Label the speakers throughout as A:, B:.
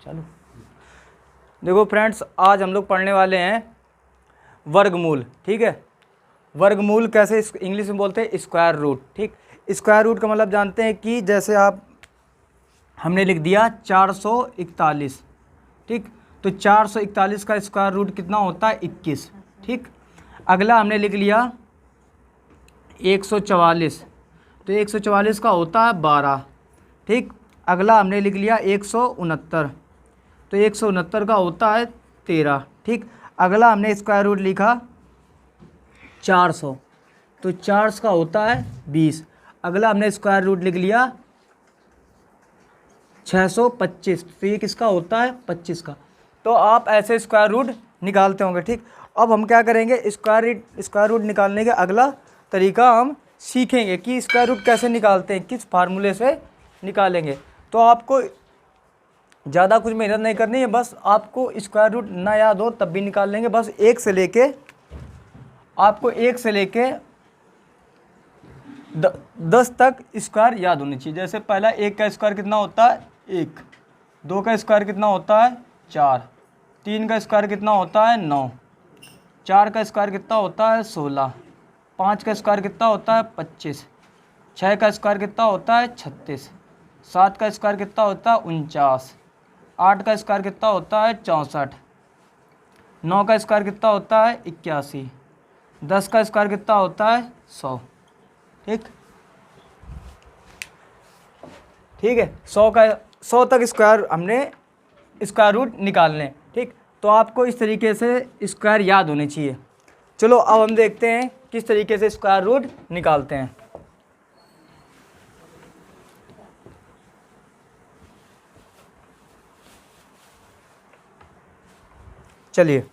A: चलो देखो फ्रेंड्स, आज हम लोग पढ़ने वाले हैं वर्गमूल। ठीक है, वर्गमूल कैसे इंग्लिश में बोलते हैं, स्क्वायर रूट। ठीक, स्क्वायर रूट का मतलब जानते हैं कि जैसे हमने लिख दिया 441। ठीक, तो 441 का स्क्वायर रूट कितना होता है, 21। ठीक, अगला हमने लिख लिया 144, तो 144 का होता है 12। ठीक, अगला हमने लिख लिया 169, तो 169 का होता है 13। ठीक, अगला हमने स्क्वायर रूट लिखा 400, तो 400 का होता है 20। अगला हमने स्क्वायर रूट लिख लिया 625, तो ये किसका होता है, 25 का। तो आप ऐसे स्क्वायर रूट निकालते होंगे। ठीक, अब हम क्या करेंगे, स्क्वायर रूट निकालने का अगला तरीका हम सीखेंगे कि स्क्वायर रूट कैसे निकालते हैं, किस फार्मूले से निकालेंगे। तो आपको ज़्यादा कुछ मेहनत नहीं करनी है, बस आपको स्क्वायर रूट ना याद हो तब भी निकाल लेंगे। बस आपको 1 से लेके 10 तक स्क्वायर याद होनी चाहिए। जैसे पहला 1 का स्क्वायर कितना होता है, 1। 2 का स्क्वायर कितना होता है, 4। 3 का स्क्वायर कितना होता है, 9। 4 का स्क्वायर कितना होता है, 16। 5 का स्क्वायर कितना होता है, 25। 6 का स्क्वायर कितना होता है, 36। 7 का स्क्वायर कितना होता है, 49। 8 का स्क्वायर कितना होता है, 64। 9 का स्क्वायर कितना होता है, 81। 10 का स्क्वायर कितना होता है, 100। ठीक, ठीक है, 100 तक स्क्वायर हमने स्क्वायर रूट निकालने। ठीक, तो आपको इस तरीके से स्क्वायर याद होने चाहिए। चलो अब हम देखते हैं किस तरीके से स्क्वायर रूट निकालते हैं। चलिए,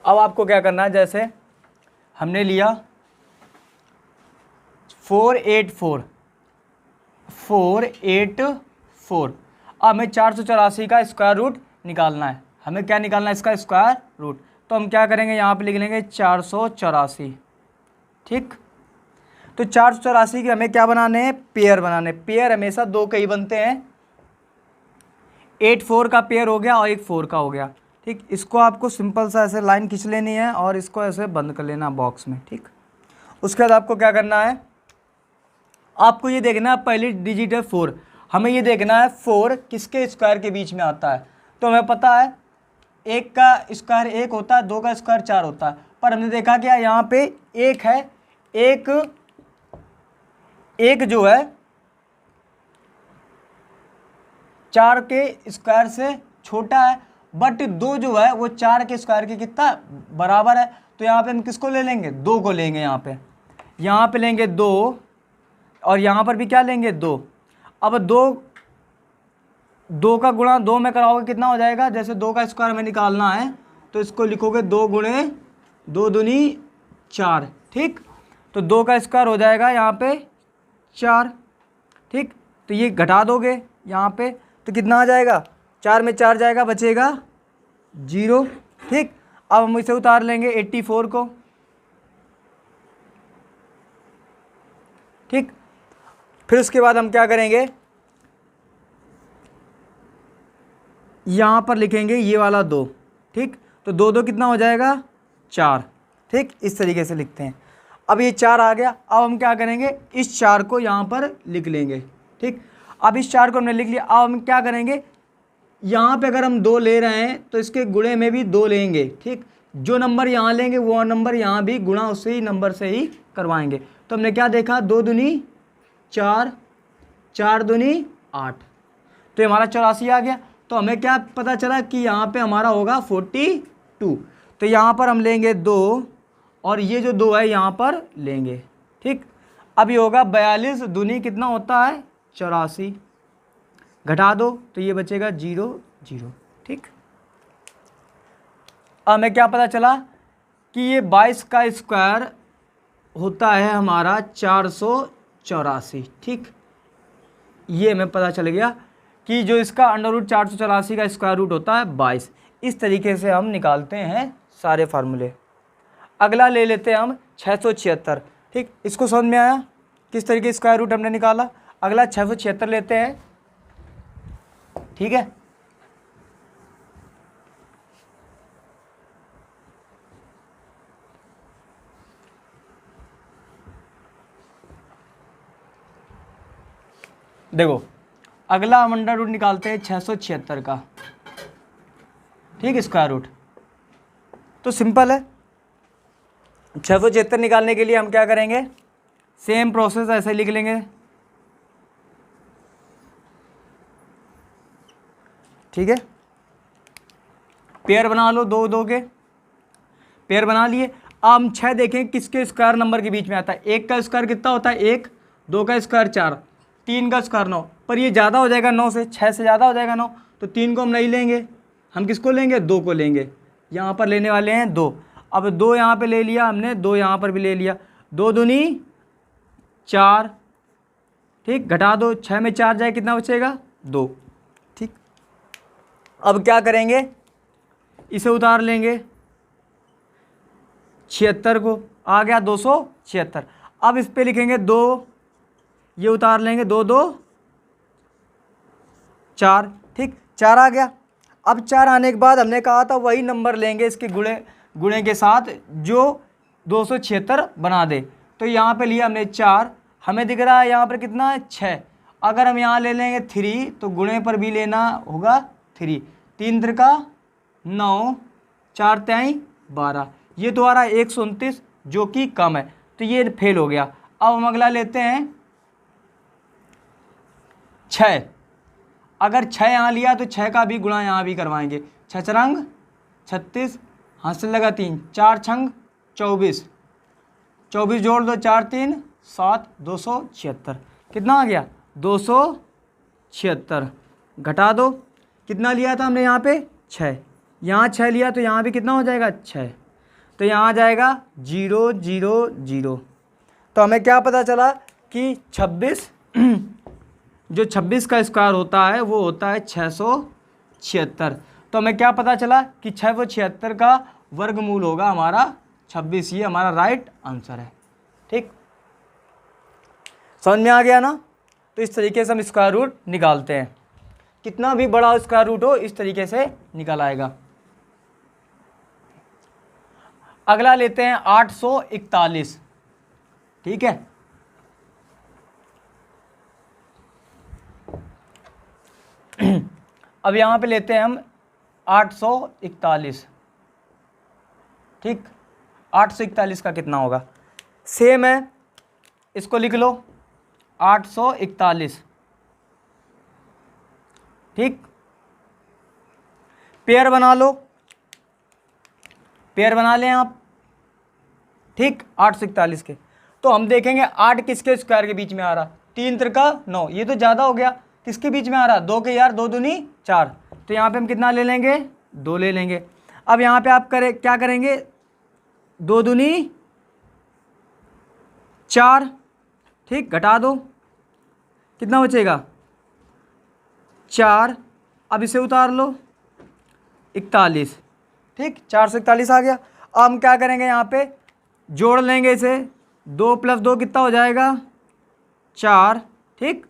A: अब आपको क्या करना है, जैसे हमने लिया 484, अब हमें 484 का स्क्वायर रूट निकालना है। हमें क्या निकालना है, इसका स्क्वायर रूट। तो हम क्या करेंगे, यहाँ पे लिख लेंगे 484। ठीक, तो 484 के हमें क्या बनाने हैं, पेयर बनाने। पेयर हमेशा 2 के ही बनते हैं। 8 4 का पेयर हो गया और एक 4 का हो गया। ठीक, इसको आपको सिंपल सा ऐसे लाइन खींच लेनी है और इसको ऐसे बंद कर लेना बॉक्स में। ठीक, उसके बाद आपको क्या करना है, आपको ये देखना है पहली डिजिट है 4। हमें ये देखना है 4 किसके स्क्वायर के बीच में आता है। तो हमें पता है 1 का स्क्वायर 1 होता है, 2 का स्क्वायर 4 होता है। पर हमने देखा क्या, यहाँ पे 1 है, एक जो है 4 के स्क्वायर से छोटा है, बट 2 जो है वो 4 के स्क्वायर के कितना बराबर है। तो यहाँ पे हम किसको ले लेंगे, 2 को लेंगे। यहाँ पे लेंगे 2 और यहाँ पर भी क्या लेंगे, 2। अब 2 का गुणा 2 में कराओगे कितना हो जाएगा, जैसे 2 का स्क्वायर हमें निकालना है तो इसको लिखोगे 2 गुणे 2 दूनी 4। ठीक, तो 2 का स्क्वायर हो जाएगा यहाँ पे 4। ठीक, तो ये घटा दोगे यहाँ पे तो कितना आ जाएगा, 4 में 4 जाएगा, बचेगा 0। ठीक, अब हम इसे उतार लेंगे 84 को। ठीक, फिर उसके बाद हम क्या करेंगे, यहाँ पर लिखेंगे ये वाला 2। ठीक, तो 2 2 कितना हो जाएगा, 4। ठीक, इस तरीके से लिखते हैं। अब ये 4 आ गया। अब हम क्या करेंगे, इस 4 को यहाँ पर लिख लेंगे। ठीक, अब इस 4 को हमने लिख लिया। अब हम क्या करेंगे, यहाँ पे अगर हम 2 ले रहे हैं तो इसके गुणे में भी 2 लेंगे। ठीक, जो नंबर यहाँ लेंगे वो नंबर यहाँ भी गुणा उसी ही नंबर से ही करवाएंगे। तो हमने क्या देखा, 2 दूनी 4, 4 दूनी 8, तो ये हमारा 84 आ गया। तो हमें क्या पता चला कि यहाँ पे हमारा होगा 42। तो यहाँ पर हम लेंगे 2 और ये जो 2 है यहाँ पर लेंगे। ठीक, अब ये होगा 42 दूनी कितना होता है, 84। घटा दो तो ये बचेगा 0 0। ठीक, अब हमें क्या पता चला कि ये 22 का स्क्वायर होता है हमारा 484। ठीक, ये हमें पता चल गया कि जो इसका अंडर रूट 484 का स्क्वायर रूट होता है 22। इस तरीके से हम निकालते हैं सारे फार्मूले। अगला ले लेते हैं हम 676। ठीक, इसको समझ में आया किस तरीके स्क्वायर रूट हमने निकाला। अगला 676 लेते हैं। ठीक है। देखो अगला हम अंडर रूट निकालते हैं 676 का, ठीक, स्क्वायर रूट। तो सिंपल है, 676 निकालने के लिए हम क्या करेंगे, सेम प्रोसेस ऐसे लिख लेंगे, ठीक है। पेयर बना लो, दो दो के पेयर बना लिए। अब हम 6 देखें किसके स्क्वायर नंबर के बीच में आता है। 1 का स्क्वायर कितना होता है 1, 2 का स्क्वायर 4, 3 का स्क्वायर 9, पर ये ज़्यादा हो जाएगा 9 से, 6 से ज़्यादा हो जाएगा 9, तो 3 को हम नहीं लेंगे, हम किसको लेंगे, 2 को लेंगे। यहाँ पर लेने वाले हैं 2। अब 2 यहाँ पे ले लिया हमने, 2 यहाँ पर भी ले लिया, 2 दूनी 4, ठीक, घटा दो, 6 में 4 जाए कितना बचेगा 2, ठीक। अब क्या करेंगे, इसे उतार लेंगे, 76 को, आ गया 276। अब इस पे लिखेंगे 2, ये उतार लेंगे, 2 2 4, ठीक, 4 आ गया। अब 4 आने के बाद हमने कहा था वही नंबर लेंगे इसके गुणे के साथ जो 276 बना दे। तो यहाँ पे लिया हमने 4, हमें दिख रहा है यहाँ पर कितना है 6। अगर हम यहाँ ले लेंगे 3 तो गुणे पर भी लेना होगा 3, 3 त्रिका 9, 4 तिहाई 12, ये दोबारा 129 जो कि कम है, तो ये फेल हो गया। अब हम अगला लेते हैं 6। अगर 6 यहाँ लिया तो 6 का भी गुणा यहाँ भी करवाएंगे, 6 चरंग 36, हाथ से लगा 3, 4 छंग 24, 24 जोड़ दो, 4 3 7, 276, कितना आ गया 276। घटा दो, कितना लिया था हमने यहाँ पे 6, यहाँ 6 लिया तो यहाँ भी कितना हो जाएगा 6, तो यहाँ आ जाएगा 0 0 0। तो हमें क्या पता चला कि 26 जो 26 का स्क्वायर होता है वो होता है 676। तो हमें क्या पता चला कि 676 का वर्गमूल होगा हमारा 26, ये हमारा राइट आंसर है, ठीक। समझ में आ गया ना। तो इस तरीके से हम स्क्वायर रूट निकालते हैं, कितना भी बड़ा स्क्वायर रूट हो इस तरीके से निकल आएगा। अगला लेते हैं 841, ठीक है। अब यहाँ पे लेते हैं हम 841, ठीक। 841 का कितना होगा, सेम है, इसको लिख लो 841, ठीक। पेयर बना लो, पेयर बना लें आप, ठीक, 841 के। तो हम देखेंगे 8 किसके स्क्वायर के बीच में आ रहा, 3 त्रिका 9, ये तो ज़्यादा हो गया, किसके बीच में आ रहा 2 के यार, 2 दूनी 4, तो यहाँ पे हम कितना ले लेंगे 2 ले लेंगे। अब यहाँ पे आप क्या करेंगे, 2 दूनी 4, ठीक, घटा दो, कितना बचेगा 4। अब इसे उतार लो 41, ठीक, 4 से 41 आ गया। अब हम क्या करेंगे, यहाँ पे जोड़ लेंगे इसे, 2 + 2 कितना हो जाएगा 4, ठीक।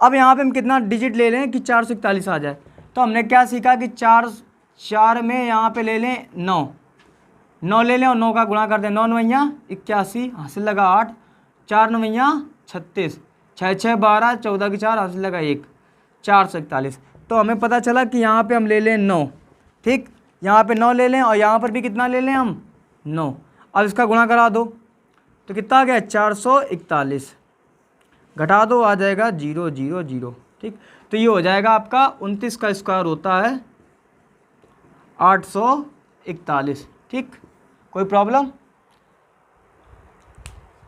A: अब यहाँ पे हम कितना डिजिट ले लें कि 4 से 41 आ जाए। तो हमने क्या सीखा कि 4 में यहाँ पे ले लें 9 ले लें और 9 का गुणा कर दें, 9 9 81, हासिल लगा 8, 4 9 36, 6 6 12, 14 की 4, हासिल लगा 1, 4 से 41। तो हमें पता चला कि यहाँ पे हम ले लें 9, ठीक, यहाँ पे 9 ले लें और यहाँ पर भी कितना ले लें हम 9। अब इसका गुणा करा दो तो कितना आ गया 441, घटा दो, आ जाएगा 0 0 0, ठीक। तो ये हो जाएगा आपका 29 का स्क्वायर होता है 841, ठीक। कोई प्रॉब्लम,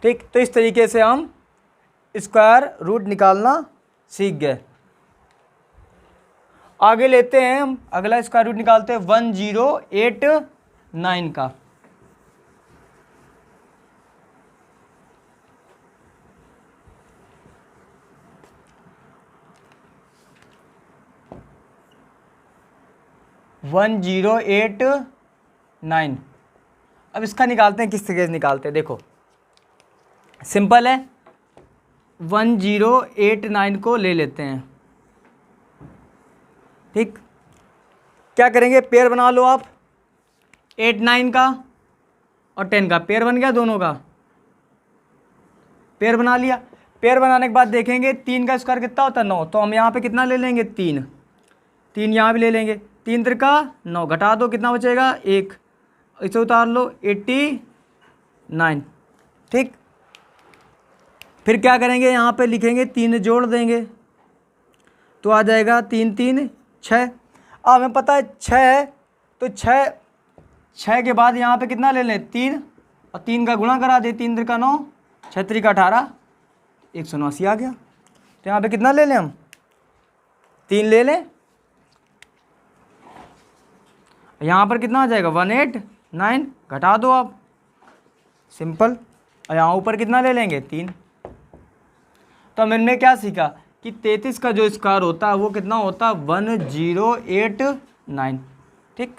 A: ठीक। तो इस तरीके से हम स्क्वायर रूट निकालना सीख गए। आगे लेते हैं हम अगला स्क्वायर रूट निकालते हैं 1089 का। वन 1089। अब इसका निकालते हैं, किस तरीके से निकालते हैं, देखो सिंपल है। 1089 को ले लेते हैं, ठीक, क्या करेंगे, पेयर बना लो आप 8 9 का और 10 का, पेयर बन गया दोनों का, पेयर बना लिया। पेयर बनाने के बाद देखेंगे 3 का स्क्वायर कितना होता है 9, तो हम यहाँ पे कितना ले लेंगे 3, 3 यहाँ भी ले लेंगे, 3 3 का 9, घटा दो कितना बचेगा 1, इसे उतार लो 89। ठीक, फिर क्या करेंगे, यहाँ पे लिखेंगे 3 जोड़ देंगे तो आ जाएगा 3 3 6। अब हमें पता है 6 है तो 6 के बाद यहाँ पे कितना ले लें 3 और 3 का गुणा करा दे, 3 3 का 9, 6 3 का 18, 189 आ गया। तो यहाँ पे कितना ले लें हम 3 ले लें, यहाँ पर कितना आ जाएगा 189, घटा दो आप, सिंपल। और यहाँ ऊपर कितना ले लेंगे 3। तो हमने क्या सीखा कि 33 का जो स्क्वायर होता है वो कितना होता है 1089। ठीक,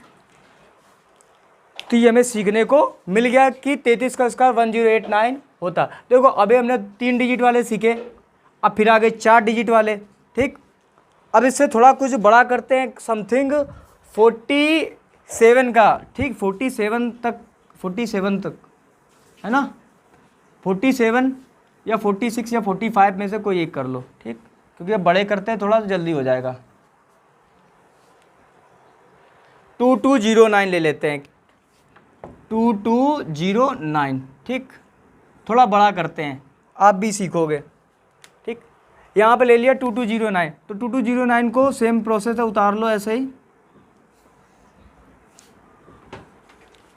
A: तो ये हमें सीखने को मिल गया कि 33 का स्क्वायर 1089 होता। देखो अभी हमने 3 डिजिट वाले सीखे, अब फिर आगे 4 डिजिट वाले। ठीक, अब इससे थोड़ा कुछ बड़ा करते हैं, समथिंग 47 का। ठीक, 47 तक है ना, 47 या 46 या 45 में से कोई एक कर लो। ठीक, क्योंकि अब बड़े करते हैं थोड़ा जल्दी हो जाएगा। 2209 ले लेते हैं, 2209। ठीक, थोड़ा बड़ा करते हैं, आप भी सीखोगे। ठीक, यहाँ पे ले लिया 2209, तो 2209 को सेम प्रोसेस है, उतार लो ऐसे ही।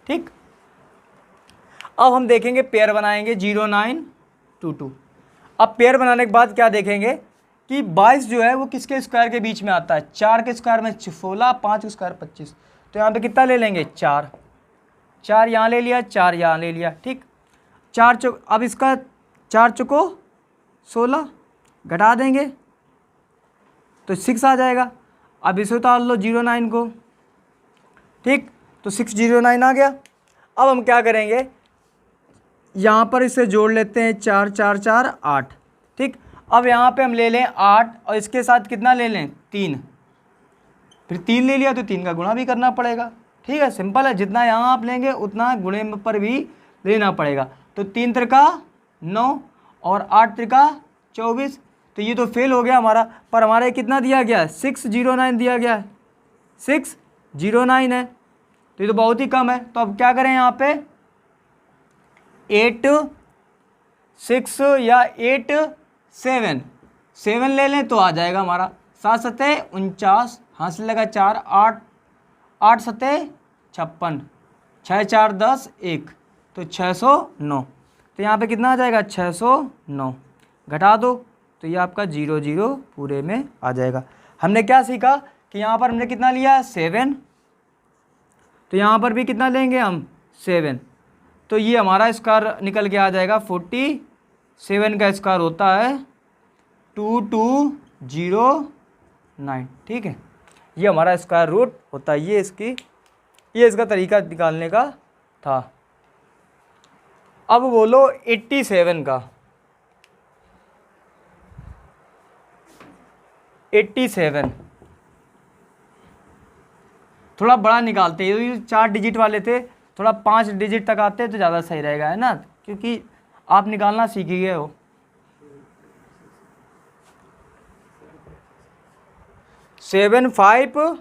A: ठीक, अब हम देखेंगे पेयर बनाएंगे 0922। अब पेयर बनाने के बाद क्या देखेंगे कि 22 जो है वो किसके स्क्वायर के बीच में आता है, 4 के स्क्वायर में 16, 5 के स्क्वायर 25। तो यहाँ पे कितना ले लेंगे 4, 4 यहाँ ले लिया, 4 यहाँ ले लिया। ठीक, 4 चौक, अब इसका 4 चौको 16, घटा देंगे तो 6 आ जाएगा। अब इसे उतार लो 09 को। ठीक, तो 609 आ गया। अब हम क्या करेंगे, यहाँ पर इसे जोड़ लेते हैं, 4 4 4 8। ठीक, अब यहाँ पे हम ले लें 8 और इसके साथ कितना ले लें 3, फिर 3 ले लिया तो 3 का गुणा भी करना पड़ेगा। ठीक है, सिंपल है, जितना यहाँ आप लेंगे उतना गुणे पर भी लेना पड़ेगा। तो 3 त्रिका 9 और 8 त्रिका 24। तो ये तो फेल हो गया हमारा, पर हमारा कितना दिया गया है 609 दिया गया है, 609 है, तो ये तो बहुत ही कम है। तो अब क्या करें, यहाँ पे 8 6 या 8 7 7 ले लें तो आ जाएगा हमारा 7 7 49, हाँ से लगा 4 8 8 7 56, 6 4 10 1, तो 609। तो यहाँ पे कितना आ जाएगा 609, घटा दो तो ये आपका 00 पूरे में आ जाएगा। हमने क्या सीखा कि यहाँ पर हमने कितना लिया 7, तो यहाँ पर भी कितना लेंगे हम 7, तो ये हमारा स्क्वायर निकल के आ जाएगा 47 का स्क्वायर होता है 2209। ठीक है, ये हमारा स्क्वायर रूट होता है, ये इसका तरीका निकालने का था। अब बोलो 87 का, 87 थोड़ा बड़ा निकालते हैं, ये 4 डिजिट वाले थे, थोड़ा 5 डिजिट तक आते तो ज़्यादा सही रहेगा, है ना, क्योंकि आप निकालना सीख ही गए हो। 7 5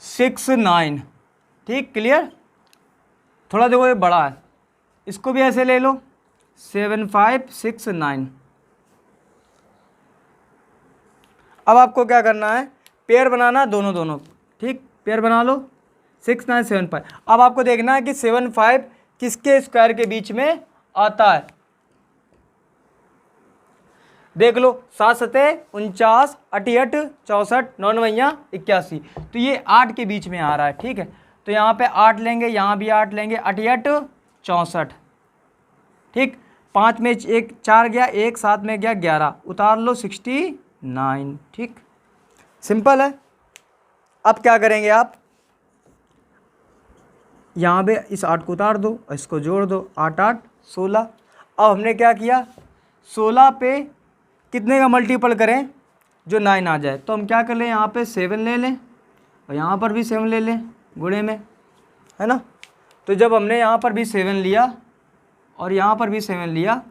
A: 6 9। ठीक, क्लियर। थोड़ा देखो ये बड़ा है, इसको भी ऐसे ले लो 7 5 6 9। अब आपको क्या करना है, पेयर बनाना दोनों। ठीक, पेयर बना लो 6 9 7 5। अब आपको देखना है कि 7 5 किसके स्क्वायर के बीच में आता है। देख लो 7 7 49 88 64 9 9 81, तो ये 8 के बीच में आ रहा है। ठीक है, तो यहाँ पे 8 लेंगे, यहाँ भी 8 लेंगे, 88 64। ठीक, 5 में 1 4 गया, 1 7 में गया 11, उतार लो 69। ठीक, सिंपल है। अब क्या करेंगे आप, यहाँ पे इस 8 को उतार दो और इसको जोड़ दो, 8 8 16। अब हमने क्या किया, 16 पे कितने का मल्टीपल करें, जो 9 आ जाए। तो हम क्या कर लें, यहाँ पे 7 ले लें और यहाँ पर भी 7 ले लें गुणे में, है ना। तो जब हमने यहाँ पर भी 7 लिया और यहाँ पर भी 7 लिया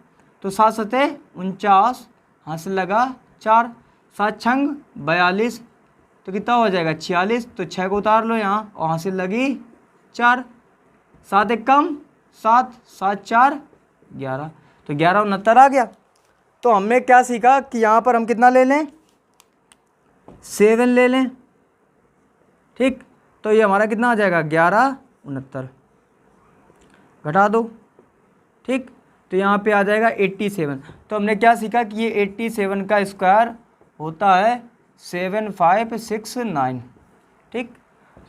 A: तो 7 सते 49, हासिल लगा 4, 7 छंग 42, तो कितना हो जाएगा 46। तो 6 को उतार लो यहाँ और हासिल लगी 4, 7 एक कम 7, 7 4 11, तो 11 69 आ गया। तो हमने क्या सीखा कि यहाँ पर हम कितना ले लें, 7 ले लें, ठीक। तो ये हमारा कितना आ जाएगा 11 69, घटा दो, ठीक। तो यहाँ पे आ जाएगा 87। तो हमने क्या सीखा कि ये 87 का स्क्वायर होता है 7569, ठीक।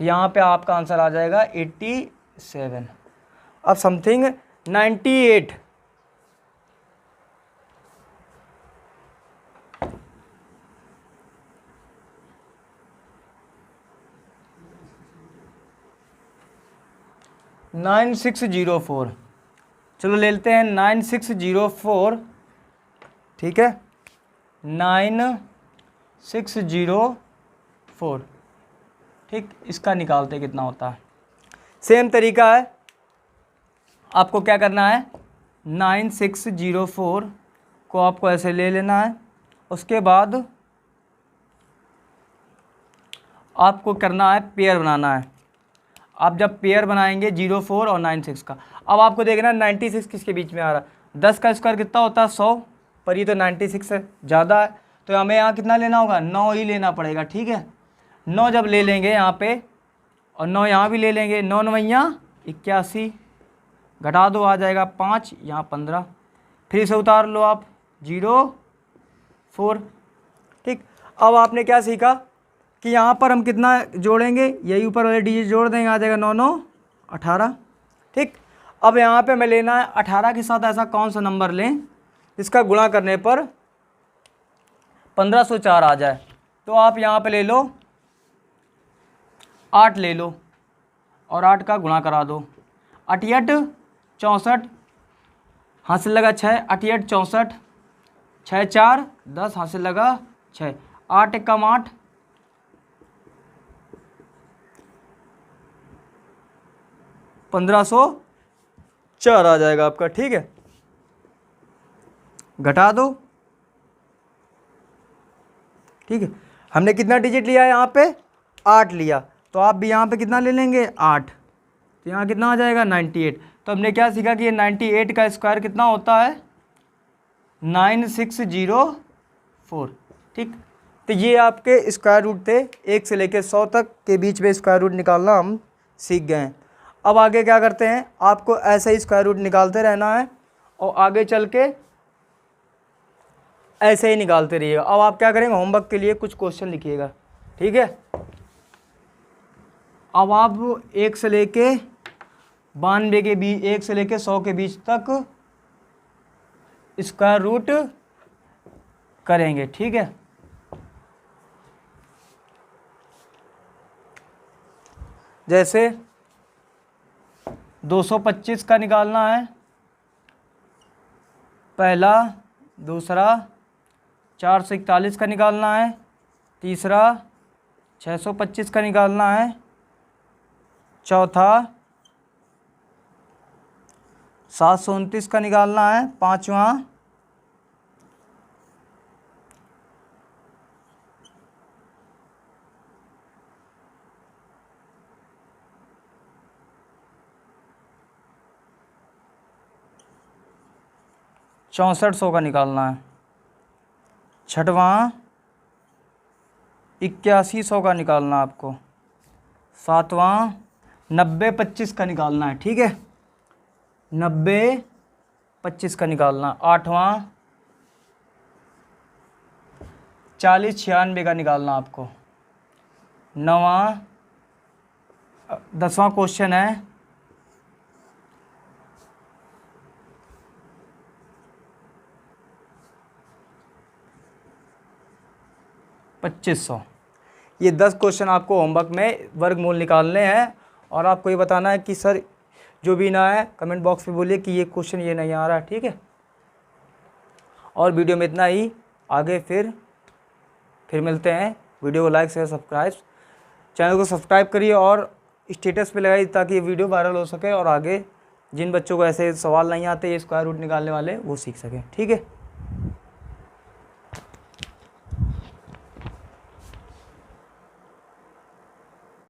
A: यहाँ पे आपका आंसर आ जाएगा 87। अब समथिंग 98, नाइन 9604, चलो ले लेते हैं 9604, ठीक है 9604, ठीक। इसका निकालते कितना होता है। सेम तरीका है, आपको क्या करना है 9604 को आपको ऐसे ले लेना है, उसके बाद आपको करना है पेयर बनाना है। आप जब पेयर बनाएंगे 04 और 96 का, अब आपको देखना 96 किसके बीच में आ रहा है, 10 का स्क्वायर कितना होता है 100, पर ये तो 96 से ज़्यादा है, तो हमें यहाँ कितना लेना होगा 9 ही लेना पड़ेगा, ठीक है। 9 जब ले लेंगे यहाँ पे और 9 यहाँ भी ले लेंगे, 9 9 81, घटा दो आ जाएगा 5, यहाँ 15, फिर से उतार लो आप 04, ठीक। अब आपने क्या सीखा कि यहाँ पर हम कितना जोड़ेंगे, यही ऊपर वाले डिजिट जोड़ देंगे, आ जाएगा 9 9 18, ठीक। अब यहाँ पे हमें लेना है 18 के साथ ऐसा कौन सा नंबर लें जिसका गुणा करने पर 1504 आ जाए। तो आप यहाँ पे ले लो 8 ले लो और 8 का गुणा करा दो, 8 64, हासिल लगा 6, 8 64, 6 4 10, हासिल लगा 6, 8 एक कम 8, 1504 आ जाएगा आपका, ठीक है। घटा दो, ठीक है। हमने कितना डिजिट लिया है यहाँ पे 8 लिया, तो आप भी यहाँ पे कितना ले लेंगे 8, तो यहाँ कितना आ जाएगा 98। तो हमने क्या सीखा कि ये 98 का स्क्वायर कितना होता है 9604, ठीक। तो ये आपके स्क्वायर रूट थे, 1 से लेकर 100 तक के बीच में स्क्वायर रूट निकालना हम सीख गए हैं। अब आगे क्या करते हैं, आपको ऐसे ही स्क्वायर रूट निकालते रहना है और आगे चल के ऐसे ही निकालते रहिएगा। अब आप क्या करेंगे, होमवर्क के लिए कुछ क्वेश्चन लिखिएगा, ठीक है। अब आप 1 से लेके 92 के बीच, 1 से लेके 100 के बीच तक स्क्वायर रूट करेंगे, ठीक है। जैसे 225 का निकालना है, पहला, दूसरा 441 का निकालना है, तीसरा 625 का निकालना है, चौथा 729 का निकालना है, पांचवा 6400 का निकालना है, छठवां 8100 का निकालना है आपको, सातवां 9025 का निकालना है, ठीक है 9025 का निकालना, आठवां 4096 का निकालना आपको, नौवां, 10वां क्वेश्चन है 2500। ये 10 क्वेश्चन आपको होमवर्क में वर्गमूल निकालने हैं और आपको ये बताना है कि सर जो भी ना है कमेंट बॉक्स में बोलिए कि ये क्वेश्चन ये नहीं आ रहा है, ठीक है। और वीडियो में इतना ही, आगे फिर फिर मिलते हैं। वीडियो को लाइक शेयर सब्सक्राइब, चैनल को सब्सक्राइब करिए और स्टेटस पे लगाइए ताकि ये वीडियो वायरल हो सके और आगे जिन बच्चों को ऐसे सवाल नहीं आते ये स्क्वायर रूट निकालने वाले वो सीख सकें। ठीक है।